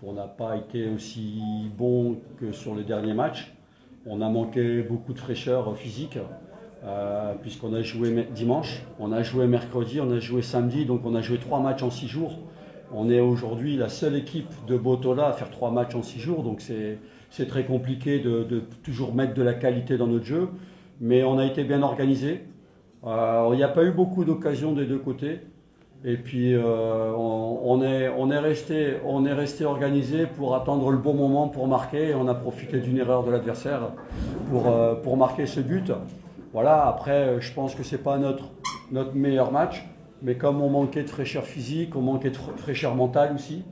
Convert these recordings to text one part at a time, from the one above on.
on n'a pas été aussi bon que sur les derniers matchs. On a manqué beaucoup de fraîcheur physique, puisqu'on a joué dimanche, on a joué mercredi, on a joué samedi, donc on a joué 3 matchs en 6 jours. On est aujourd'hui la seule équipe de Botola à faire 3 matchs en 6 jours, donc c'est très compliqué de toujours mettre de la qualité dans notre jeu. Mais on a été bien organisé. Il n'y a pas eu beaucoup d'occasions des deux côtés. Et puis on est resté organisé pour attendre le bon moment pour marquer. On a profité d'une erreur de l'adversaire pour marquer ce but. Voilà, après je pense que ce n'est pas notre meilleur match. Mais comme on manquait de fraîcheur physique, on manquait de fraîcheur mentale aussi,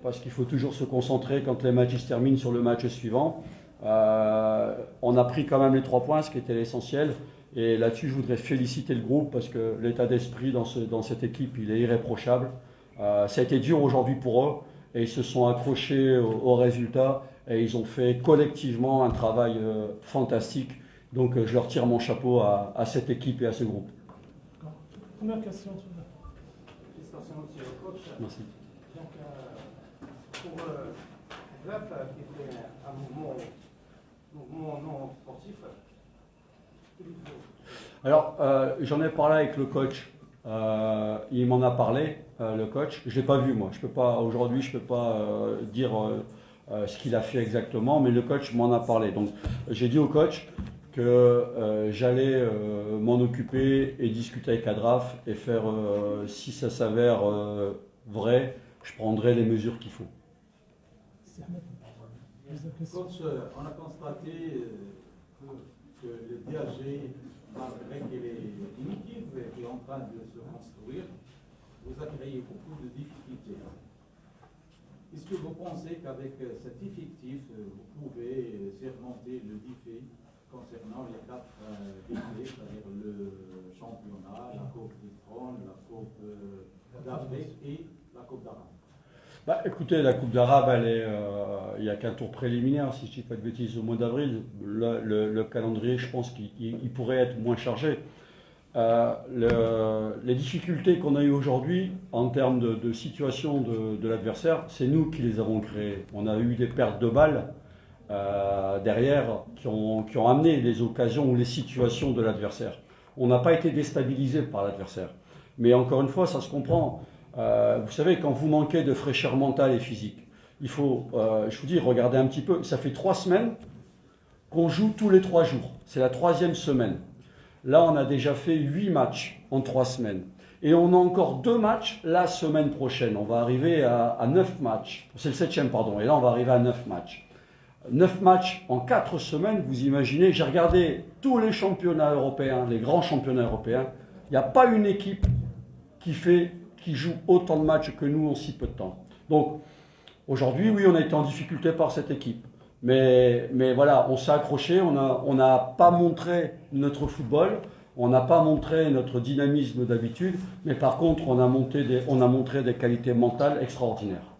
parce qu'il faut toujours se concentrer quand les matchs se terminent sur le match suivant. On a pris quand même les 3 points, ce qui était l'essentiel. Et là-dessus, je voudrais féliciter le groupe parce que l'état d'esprit dans cette équipe, il est irréprochable. Ça a été dur aujourd'hui pour eux et ils se sont accrochés au résultat et ils ont fait collectivement un travail fantastique. Donc je leur tire mon chapeau à cette équipe et à ce groupe. Première question. Félicitations aussi au coach. Merci. Donc, pour Bref, qui était un mouvement non sportif, alors, j'en ai parlé avec le coach. Il m'en a parlé, le coach. Je ne l'ai pas vu, moi. Aujourd'hui, je ne peux pas dire ce qu'il a fait exactement, mais le coach m'en a parlé. Donc, j'ai dit au coach que j'allais m'en occuper et discuter avec Adraf et faire, si ça s'avère vrai, je prendrai les mesures qu'il faut. Coach, on a constaté que le DAG, malgré qu'il est primitif et qui est en train de se construire, vous a créé beaucoup de difficultés. Est-ce que vous pensez qu'avec cet effectif, vous pouvez surmonter le défi concernant les 4 défis, c'est-à-dire le championnat, la Coupe du Trône, la Coupe d'Afrique et la Coupe d'Arabe? Écoutez, la Coupe d'Arabe, il n'y a qu'un tour préliminaire, si je ne dis pas de bêtises, au mois d'avril. Le calendrier, je pense qu'il pourrait être moins chargé. Les difficultés qu'on a eues aujourd'hui, en termes de situation de l'adversaire, c'est nous qui les avons créées. On a eu des pertes de balles derrière qui ont amené les occasions ou les situations de l'adversaire. On n'a pas été déstabilisé par l'adversaire. Mais encore une fois, ça se comprend. Vous savez, quand vous manquez de fraîcheur mentale et physique, il faut, je vous dis, regardez un petit peu, ça fait 3 semaines qu'on joue tous les 3 jours. C'est la 3e semaine. Là, on a déjà fait 8 matchs en 3 semaines. Et on a encore 2 matchs la semaine prochaine. On va arriver à 9 matchs. C'est le 7e, pardon. Et là, on va arriver à 9 matchs. 9 matchs en 4 semaines, vous imaginez, j'ai regardé tous les championnats européens, les grands championnats européens. Il n'y a pas une équipe qui joue autant de matchs que nous en si peu de temps. Donc, aujourd'hui, oui, on a été en difficulté par cette équipe. Mais voilà, on s'est accroché, on n'a pas montré notre football, on n'a pas montré notre dynamisme d'habitude, mais par contre, on a montré des qualités mentales extraordinaires.